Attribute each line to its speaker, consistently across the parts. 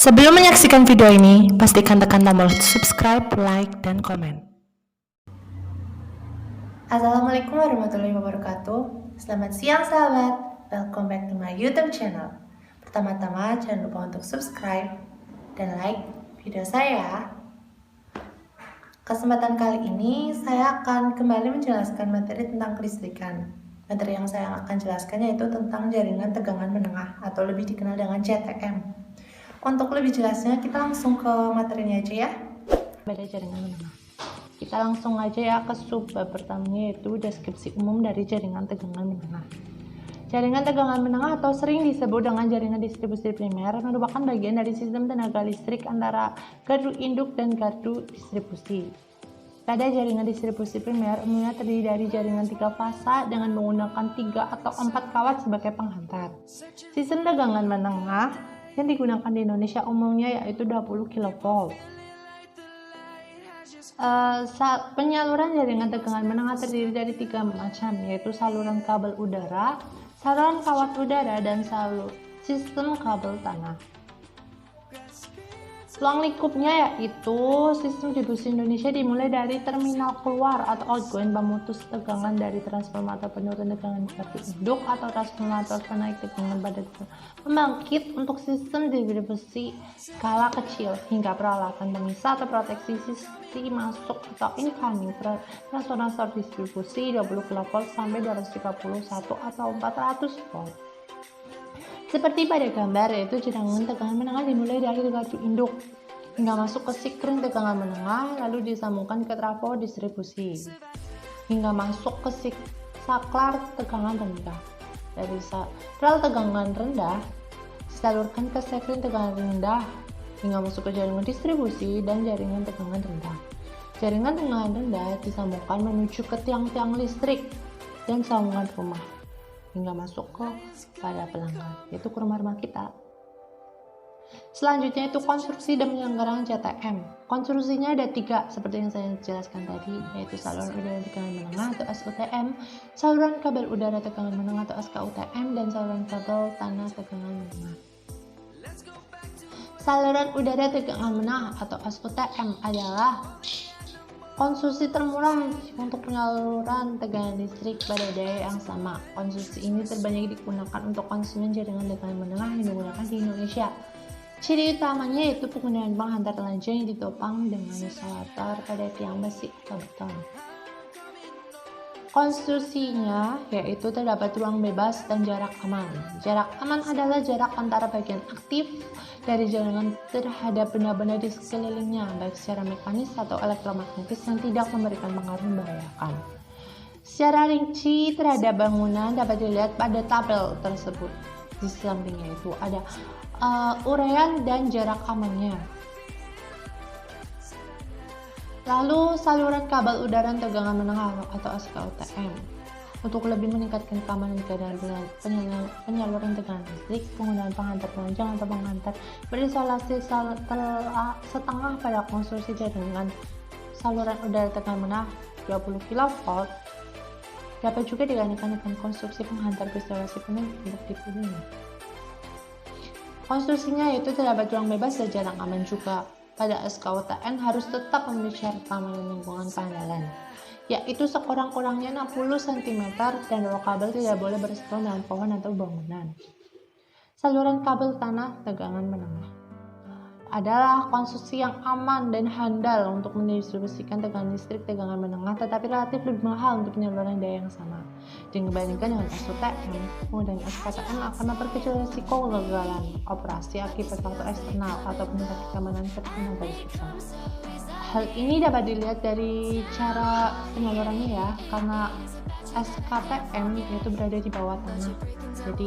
Speaker 1: Sebelum menyaksikan video ini, pastikan tekan tombol subscribe, like, dan komen.
Speaker 2: Assalamualaikum warahmatullahi wabarakatuh. Selamat siang sahabat, welcome back to my YouTube channel. Pertama-tama jangan lupa untuk subscribe dan like video saya. Kesempatan kali ini saya akan kembali menjelaskan materi tentang kelistrikan. Materi yang saya akan jelaskan yaitu tentang jaringan tegangan menengah atau lebih dikenal dengan JTM. Untuk lebih jelasnya kita langsung ke materinya aja ya. Pada jaringan menengah, kita langsung aja ya ke subbab pertamanya, yaitu deskripsi umum dari jaringan tegangan menengah. Jaringan tegangan menengah atau sering disebut dengan jaringan distribusi primer merupakan bagian dari sistem tenaga listrik antara gardu induk dan gardu distribusi. Pada jaringan distribusi primer umumnya terdiri dari jaringan 3 fasa dengan menggunakan 3 atau 4 kawat sebagai penghantar. Sistem tegangan menengah yang digunakan di Indonesia umumnya yaitu 20 kV. Penyaluran jaringan tegangan menengah terdiri dari 3 macam, yaitu saluran kabel udara, saluran kawat udara, dan sistem kabel tanah. Ruang lingkupnya yaitu sistem distribusi Indonesia dimulai dari terminal keluar atau outgoing pemutus tegangan dari transformator penurun tegangan gardu induk atau transformator penaik tegangan pada pembangkit untuk sistem distribusi skala kecil hingga peralatan pemisah atau proteksi sisi masuk atau incoming transformator distribusi 20 kV sampai 231 atau 400 volt. Seperti pada gambar, yaitu jaringan tegangan menengah dimulai dari gardu induk hingga masuk ke sikring tegangan menengah, lalu disambungkan ke trafo distribusi hingga masuk ke saklar tegangan rendah. Dari saklar tegangan rendah disalurkan ke sikring tegangan rendah hingga masuk ke jaringan distribusi dan jaringan tegangan rendah. Jaringan tegangan rendah disambungkan menuju ke tiang-tiang listrik dan sambungan rumah hingga masuk ke pada pelanggan, yaitu ke rumah-rumah kita. Selanjutnya itu konstruksi dan penyelenggaraan JTM. Konstruksinya ada 3 seperti yang saya jelaskan tadi, yaitu saluran udara tegangan menengah atau SUTM, saluran kabel udara tegangan menengah atau SKUTM, dan saluran kabel tanah tegangan menengah. Saluran udara tegangan menengah atau SUTM adalah konstruksi termurah untuk penyaluran tegangan listrik pada daya yang sama. Konstruksi ini terbanyak digunakan untuk konstruksi jaringan tegangan menengah yang digunakan di Indonesia. Ciri utamanya yaitu penggunaan penghantar telanjang yang ditopang dengan isolator pada tiang besi atau beton. Konstruksinya yaitu terdapat ruang bebas dan jarak aman. Jarak aman adalah jarak antara bagian aktif dari jaringan terhadap benda-benda di sekelilingnya, baik secara mekanis atau elektromagnetis yang tidak memberikan pengaruh membahayakan. Secara rinci terhadap bangunan dapat dilihat pada tabel tersebut. Di sampingnya itu ada uraian dan jarak amannya. Lalu saluran kabel udara tegangan menengah atau SKUTM. Untuk lebih meningkatkan keamanan dan penyaluran tegangan listrik, penggunaan penghantar telanjang atau penghantar berisolasi setengah pada konstruksi jaringan saluran udara tegangan menengah 20 kV dapat juga digantikan dengan konstruksi penghantar berisolasi penuh untuk tipe ini. Konstruksinya yaitu terdapat ruang bebas dan jarak aman juga. Pada SKUTN harus tetap memenuhi syarat keamanan lingkungan keandalan, yaitu sekurang-kurangnya 60 cm dan roll kabel tidak boleh bersambung dengan pohon atau bangunan. Saluran kabel tanah tegangan menengah adalah konstruksi yang aman dan handal untuk mendistribusikan tegangan listrik tegangan menengah, tetapi relatif lebih mahal untuk penyaluran daya yang sama. Dibandingkan dengan SUTM, penggunaan SKTM akan memperkecil risiko kegagalan operasi akibat faktor eksternal atau peningkat keamanan tenaga listrik. Hal ini dapat dilihat dari cara penyalurannya ya, karena SKTM itu berada di bawah tanah. Jadi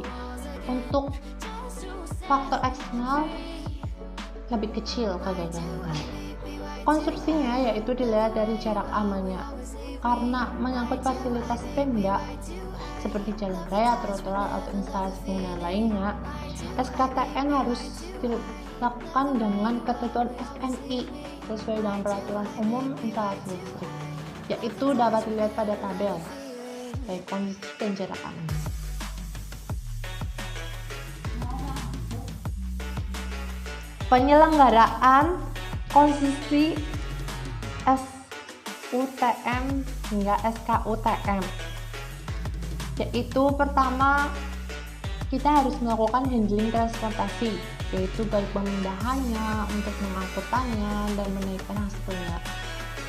Speaker 2: untuk faktor eksternal lebih kecil kegagalan. Konstruksinya yaitu dilihat dari jarak amannya. Karena menyangkut fasilitas Pemda seperti jalan raya, trotoar, atau instalasi penggunaan lainnya, SKTN harus dilakukan dengan ketentuan SNI sesuai dengan peraturan umum instalasi listrik, yaitu dapat dilihat pada tabel baik konstruksi dan jarak aman. Penyelenggaraan konstruksi SUTM hingga SKUTM, yaitu pertama kita harus melakukan handling transportasi, yaitu baik pemindahannya, untuk mengangkutannya, dan menaikkan hasilnya.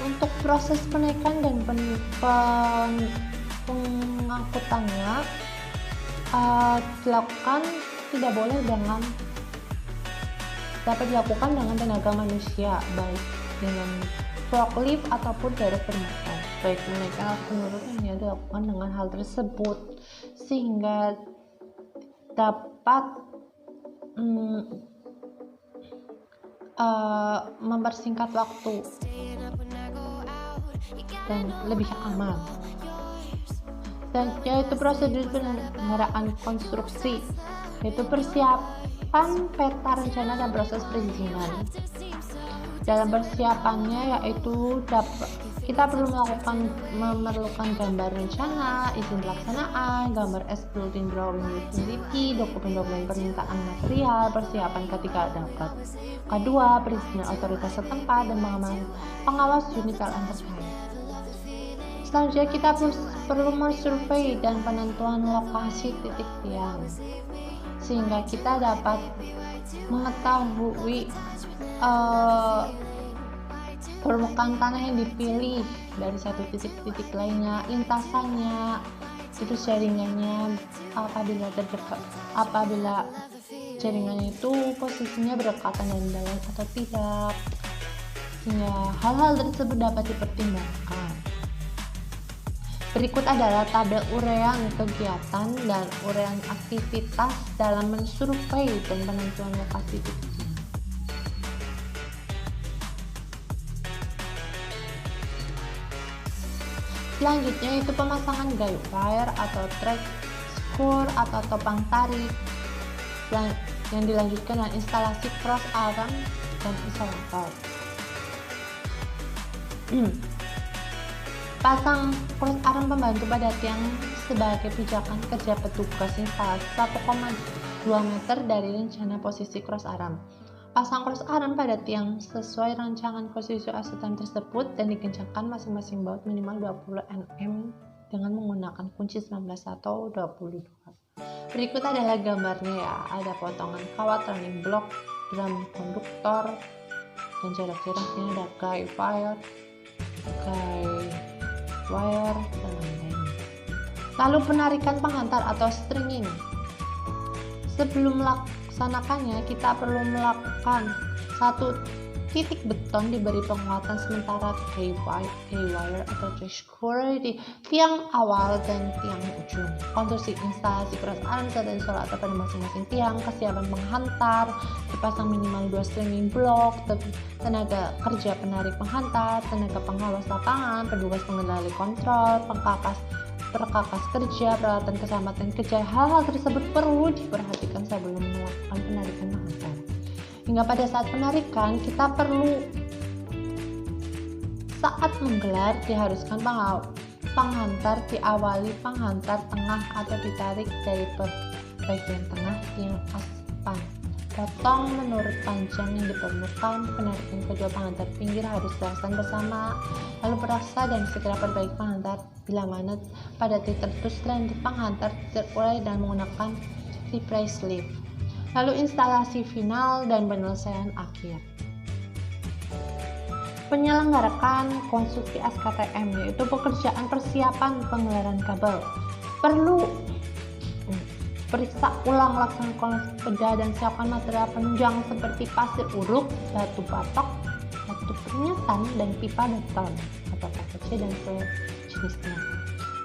Speaker 2: Untuk proses penaikan dan pengangkutannya dapat dilakukan dengan tenaga manusia, baik dengan forklift ataupun direct bermotor. Baik menaikkan atau menurunnya dilakukan dengan hal tersebut sehingga dapat mempersingkat waktu dan lebih aman. Dan yaitu prosedur penyelenggaraan konstruksi, yaitu persiapan peta rencana dan proses perizinan. Dalam persiapannya yaitu kita perlu memerlukan gambar rencana, izin pelaksanaan, gambar as-built-in drawing utility, dokumen-dokumen permintaan material, persiapan ketika dapat. Kedua, perizinan otoritas setempat dan pengawas unit PLN terkait. Selanjutnya kita perlu mensurvei dan penentuan lokasi titik tiang, sehingga kita dapat mengetahui permukaan tanah yang dipilih dari satu titik ke titik lainnya, lintasannya, terus jaringannya apabila jaringannya itu posisinya berdekatan dan dalam atau tidak, sehingga hal-hal tersebut dapat dipertimbangkan. Berikut adalah tabel urean kegiatan dan urean aktivitas dalam mensurvei dan penentuan lokasi titik tiang. Selanjutnya itu pemasangan guy wire atau track score atau topang tarik, yang dilanjutkan dengan instalasi cross arm dan isolator. Pasang cross arm pembantu pada tiang sebagai pijakan kerja petugas instalasi 1,2 meter dari rencana posisi cross arm. Pasang cross arm pada tiang sesuai rancangan posisi asetan tersebut dan dikencangkan masing-masing baut minimal 20 nm dengan menggunakan kunci 19 atau 22. Berikut adalah gambarnya ya, ada potongan kawat running block, drum konduktor, dan jarak-jaraknya ada guy wire, dan lain-lain. Lalu penarikan penghantar atau stringing. Sebelum melaksanakannya, kita perlu melakukan satu titik beton diberi penguatan sementara K-wire atau J-score di tiang awal dan tiang ujung. Konstruksi instalasi cross arm serta isolator pada masing-masing tiang, kesiapan penghantar, dipasang minimal 2 stringing block, tenaga kerja penarik penghantar, tenaga pengawas lapangan, petugas pengendali kontrol, perkakas kerja, peralatan keselamatan kerja. Hal-hal tersebut perlu diperhatikan sebelum melakukan penarikan penghantar. Hingga pada saat penarikan, kita perlu saat menggelar diharuskan penghantar diawali penghantar tengah atau ditarik dari bagian tengah tiang aspan. Potong menurut panjang yang diperlukan. Penarikan kedua penghantar pinggir harus dilakukan bersama, lalu periksa dan segera perbaiki penghantar bila mana pada titik tertentu selanjutnya penghantar terurai dan menggunakan replace sleeve. Lalu instalasi final dan penyelesaian akhir. Penyelenggarakan konstruksi SKTM, yaitu pekerjaan persiapan penggelaran kabel. Perlu periksa ulang laksanakan koneksi peda dan siapkan material penunjang seperti pasir uruk, batu batok, batu peringatan, dan pipa beton atau PVC dan sejenisnya.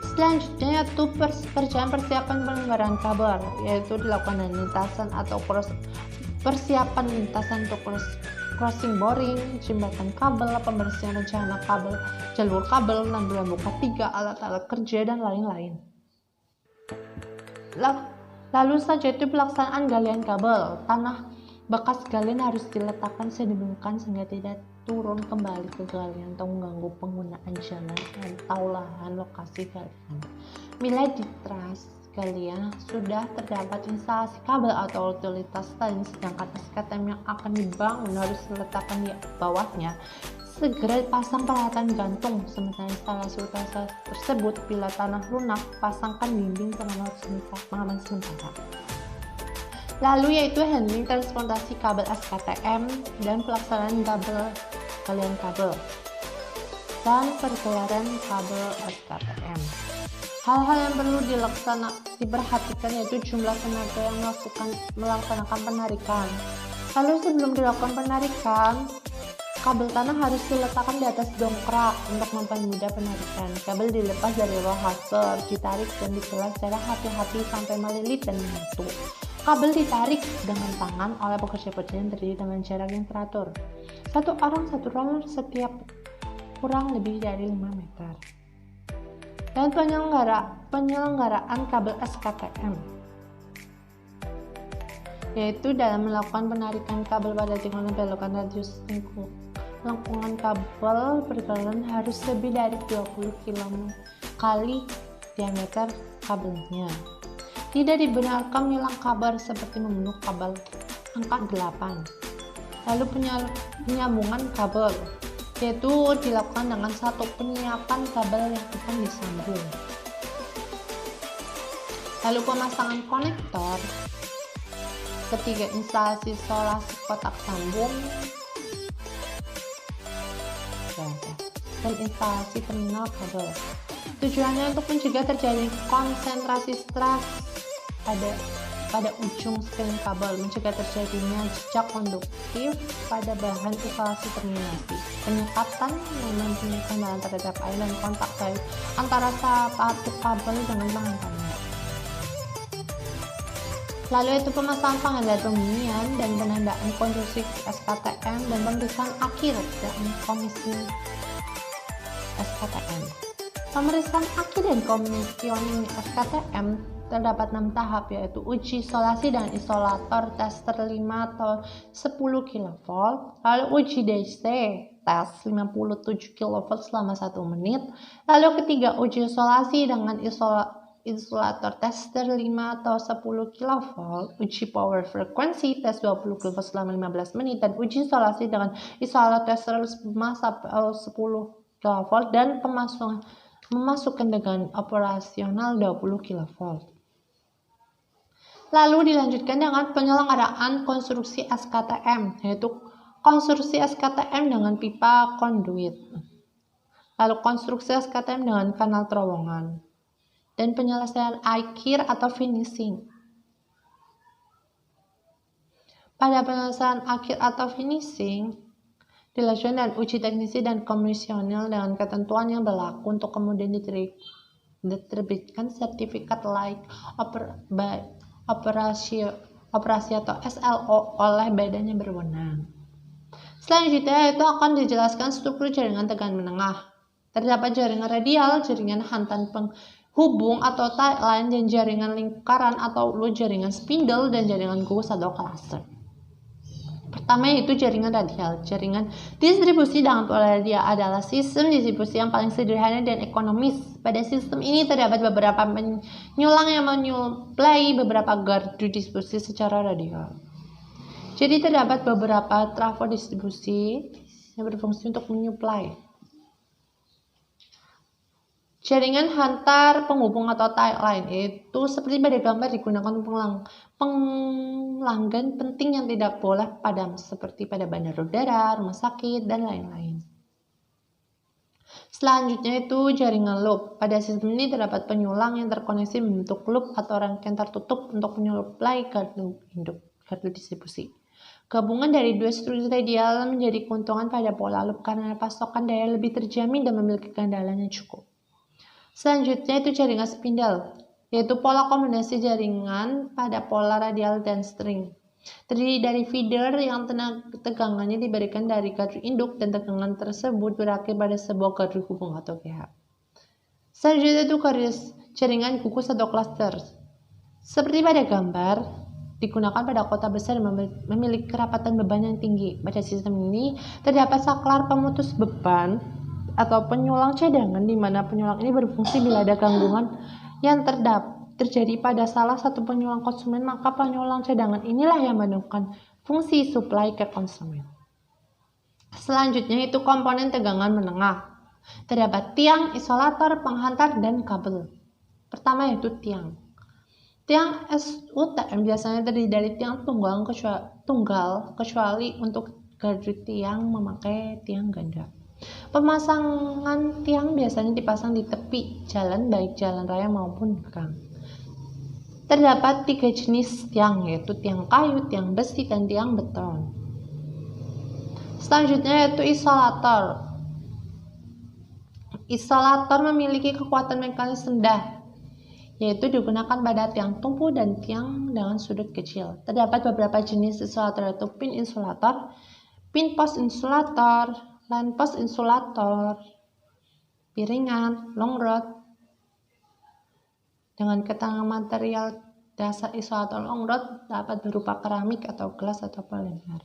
Speaker 2: Selanjutnya yaitu pekerjaan persiapan penggelaran kabel, yaitu dilakukan dengan lintasan atau persiapan lintasan untuk crossing boring, jembatan kabel, pembersihan rencana kabel, jalur kabel, lampion buka 3, alat-alat kerja, dan lain-lain. Lalu saja itu pelaksanaan galian kabel. Tanah bekas galian harus diletakkan sedemikian sehingga tidak turun kembali ke galian atau mengganggu penggunaan jalan atau lahan lokasi galian. Mulai di truss sekalian, sudah terdapat instalasi kabel atau utilitas lain, sedangkan SKTM yang akan dibangun harus diletakkan di bawahnya, segera pasang peralatan gantung. Sementara instalasi utilitas tersebut, bila tanah lunak, pasangkan dinding pengaman sementara. Lalu yaitu handling transportasi kabel SKTM dan pelaksanaan galian kabel dan pergelaran kabel SKTM. Hal-hal yang perlu diperhatikan yaitu jumlah tenaga yang melaksanakan penarikan. Lalu sebelum dilakukan penarikan, kabel tanah harus diletakkan di atas dongkrak untuk mempermudah penarikan. Kabel dilepas dari rohaser, ditarik dan dibelah secara hati-hati sampai melilit dan menyatu. Kabel ditarik dengan tangan oleh pekerja-pekerja yang terdiri dengan jarak yang teratur. Satu orang satu roller setiap kurang lebih dari 5 meter. Dan penyelenggaraan kabel SKTM, yaitu dalam melakukan penarikan kabel pada tikungan belokan radius lengkungan kabel pergerakan harus lebih dari 20 km kali diameter kabelnya. Tidak dibenarkan menyilang kabel seperti membunuh kabel angka 8. Lalu penyambungan kabel, yaitu dilakukan dengan satu penyiapan kabel yang akan disambung. Lalu pemasangan konektor, ketiga instalasi isolasi kotak sambung, dan instalasi terminal kabel. Tujuannya untuk mencegah terjadi konsentrasi stres pada ujung string kabel, mencegah terjadinya jejak konduktif pada bahan isolasi terminasi, penyekatan yang mempunyai kendala terhadap air dan kontak baik antara satu kabel dengan penghantarnya. Lalu itu pemasangan pengendalian kebunyian dan penandaan konstruksi SKTM dan pemeriksaan akhir dan komisi SKTM. Pemeriksaan akhir dan komisioning SKTM terdapat 6 tahap, yaitu uji isolasi dengan isolator tester 5 atau 10 kV, lalu uji DC tes 57 kV selama 1 menit, lalu ketiga uji isolasi dengan isolator tester 5 atau 10 kV, uji power frekuensi tes 20 kV selama 15 menit, dan uji isolasi dengan isolator tester 5 atau 10 kV dan memasukkan dengan operasional 20 kV. Lalu dilanjutkan dengan penyelenggaraan konstruksi SKTM, yaitu konstruksi SKTM dengan pipa konduit, lalu konstruksi SKTM dengan kanal terowongan, dan penyelesaian akhir atau finishing. Pada penyelesaian akhir atau finishing, dilanjutkan dengan uji teknisi dan komisional dengan ketentuan yang berlaku untuk kemudian diterbitkan sertifikat layak operasi atau SLO oleh badan yang berwenang. Selanjutnya itu akan dijelaskan struktur jaringan tegangan menengah. Terdapat jaringan radial, jaringan hantam penghubung atau tie line, dan jaringan lingkaran atau jaringan spindle, dan jaringan gugus atau cluster. Pertama yaitu jaringan radial. Jaringan distribusi dengan pola radial adalah sistem distribusi yang paling sederhana dan ekonomis. Pada sistem ini terdapat beberapa penyulang yang menyuplai beberapa gardu distribusi secara radial. Jadi terdapat beberapa trafo distribusi yang berfungsi untuk menyuplai. Jaringan hantar penghubung atau tie line itu seperti pada gambar digunakan pelanggan penting yang tidak boleh padam seperti pada bandar udara, rumah sakit, dan lain-lain. Selanjutnya itu jaringan loop. Pada sistem ini terdapat penyulang yang terkoneksi membentuk loop atau rangkaian tertutup untuk menyuplai gardu induk, gardu distribusi. Gabungan dari dua struktur radial menjadi keuntungan pada pola loop karena pasokan daya lebih terjamin dan memiliki keandalan yang cukup. Selanjutnya itu jaringan spindle, yaitu pola kombinasi jaringan pada pola radial dan string. Terdiri dari feeder yang tegangannya diberikan dari gardu induk dan tegangan tersebut berakhir pada sebuah gardu hubung atau GH. Selanjutnya itu jaringan gugus atau cluster. Seperti pada gambar, digunakan pada kota besar yang memiliki kerapatan beban yang tinggi. Pada sistem ini terdapat saklar pemutus beban atau penyulang cadangan, di mana penyulang ini berfungsi bila ada gangguan yang terjadi pada salah satu penyulang konsumen, maka penyulang cadangan inilah yang mendukung fungsi supply ke konsumen. Selanjutnya itu komponen tegangan menengah. Terdapat tiang, isolator, penghantar, dan kabel. Pertama yaitu tiang. Tiang SUTM biasanya terdiri dari tiang tunggal kecuali untuk gardu tiang memakai tiang ganda. Pemasangan tiang biasanya dipasang di tepi jalan baik jalan raya maupun gang. Terdapat 3 jenis tiang yaitu tiang kayu, tiang besi, dan tiang beton. Selanjutnya yaitu isolator. Isolator memiliki kekuatan mekanis rendah, yaitu digunakan pada tiang tumpu dan tiang dengan sudut kecil. Terdapat beberapa jenis isolator yaitu pin insulator, pin post insulator, line post insulator, piringan, long rod. Dengan keterangan material dasar isolator long rod dapat berupa keramik atau gelas atau polimer.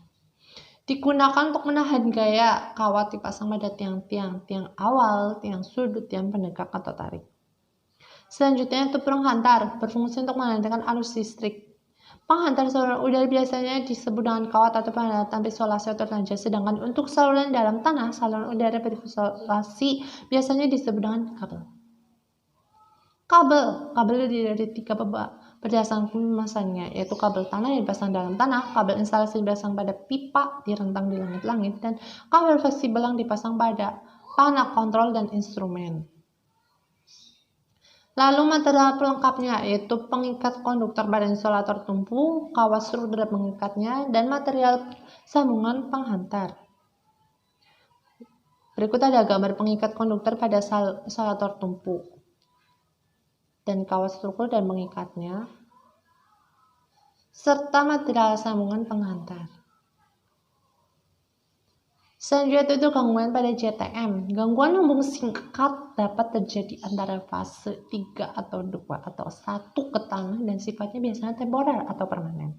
Speaker 2: Digunakan untuk menahan gaya kawat dipasang pada tiang-tiang awal, tiang sudut, tiang penegak atau tarik. Selanjutnya itu penghantar, berfungsi untuk mengalirkan arus listrik. Penghantar saluran udara biasanya disebut dengan kawat atau pengantar tanpa isolasi atau tenaga, sedangkan untuk saluran dalam tanah, saluran udara berisolasi biasanya disebut dengan kabel. Kabel terdiri dari 3 berdasarkan pemasangannya, yaitu kabel tanah yang dipasang dalam tanah, kabel instalasi dipasang pada pipa direntang di langit-langit, dan kabel fleksibel yang dipasang pada panel kontrol dan instrumen. Lalu material pelengkapnya yaitu pengikat konduktor pada insulator tumpu, kawat screwdriver pengikatnya, dan material sambungan penghantar. Berikut ada gambar pengikat konduktor pada insulator tumpu dan kawat screwdriver dan pengikatnya, serta material sambungan penghantar. Selanjutnya itu gangguan pada JTM. Gangguan hubung singkat dapat terjadi antara fase 3 atau 2 atau 1 ke tanah dan sifatnya biasanya temporer atau permanen.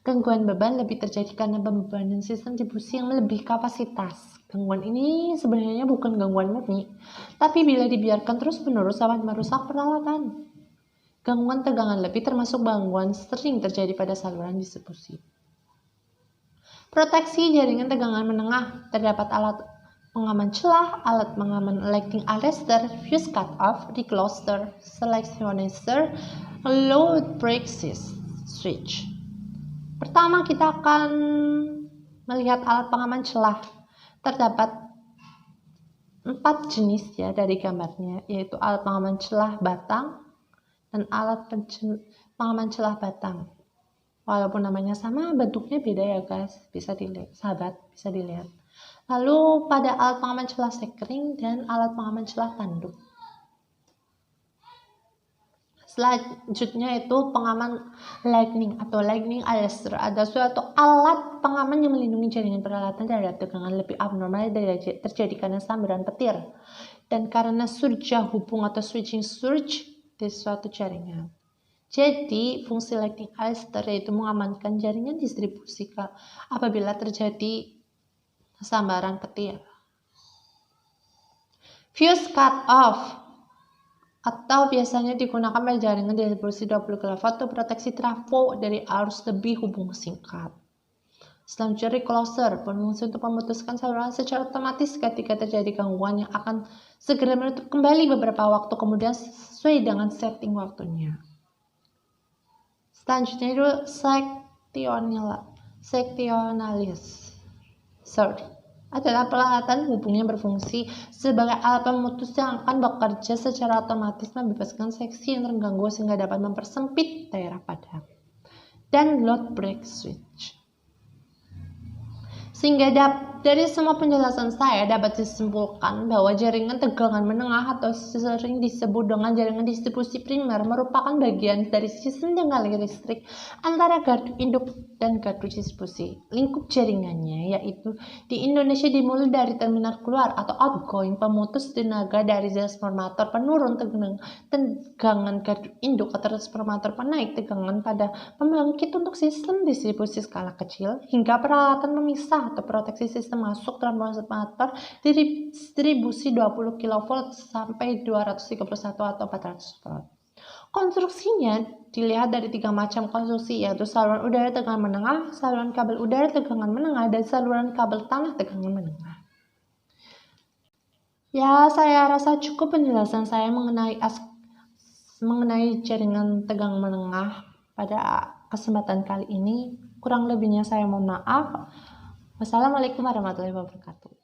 Speaker 2: Gangguan beban lebih terjadi karena pembebanan sistem distribusi yang lebih kapasitas. Gangguan ini sebenarnya bukan gangguan murni, tapi bila dibiarkan terus-menerus dapat merusak peralatan. Gangguan tegangan lebih termasuk gangguan sering terjadi pada saluran distribusi. Proteksi jaringan tegangan menengah. Terdapat alat pengaman celah, alat pengaman lighting arrestor, fuse cut-off, recloser, selectionizer, load break switch. Pertama kita akan melihat alat pengaman celah. Terdapat 4 jenis ya dari gambarnya, yaitu alat pengaman celah batang dan alat pengaman celah batang. Walaupun namanya sama, bentuknya beda ya guys, bisa dilihat, sahabat bisa dilihat. Lalu pada alat pengaman celah sekring dan alat pengaman celah tanduk. Selanjutnya itu pengaman lightning atau lightning arrestor, ada suatu alat pengaman yang melindungi jaringan peralatan dari tegangan lebih abnormal dari terjadi karena sambaran petir dan karena surja hubung atau switching surge di suatu jaringan. Jadi, fungsi lighting arrestor yaitu mengamankan jaringan distribusi apabila terjadi sambaran petir. Fuse cut-off atau biasanya digunakan pada jaringan distribusi 20 kV untuk proteksi trafo dari arus lebih hubung singkat. Selanjutnya recloser, berfungsi untuk memutuskan saluran secara otomatis ketika terjadi gangguan yang akan segera menutup kembali beberapa waktu kemudian sesuai dengan setting waktunya. Selanjutnya itu sectionalis adalah peralatan hubung yang berfungsi sebagai alat pemutus yang akan bekerja secara otomatis membebaskan seksi yang terganggu sehingga dapat mempersempit daerah padam. Dan load break switch. Sehingga dari semua penjelasan saya dapat disimpulkan bahwa jaringan tegangan menengah atau sering disebut dengan jaringan distribusi primer merupakan bagian dari sistem tegangan listrik antara gardu induk dan gardu distribusi. Lingkup jaringannya yaitu di Indonesia dimulai dari terminal keluar atau outgoing pemutus tenaga dari transformator penurun tegangan gardu induk atau transformator penaik tegangan pada pembangkit untuk sistem distribusi skala kecil hingga peralatan pemisah atau proteksi sistem masuk transformator distribusi 20 kV sampai 231 atau 400 volt. Konstruksinya dilihat dari 3 macam konstruksi, yaitu saluran udara tegangan menengah, saluran kabel udara tegangan menengah, dan saluran kabel tanah tegangan menengah. Ya, saya rasa cukup penjelasan saya mengenai jaringan tegangan menengah pada kesempatan kali ini. Kurang lebihnya saya mohon maaf. Wassalamualaikum warahmatullahi wabarakatuh.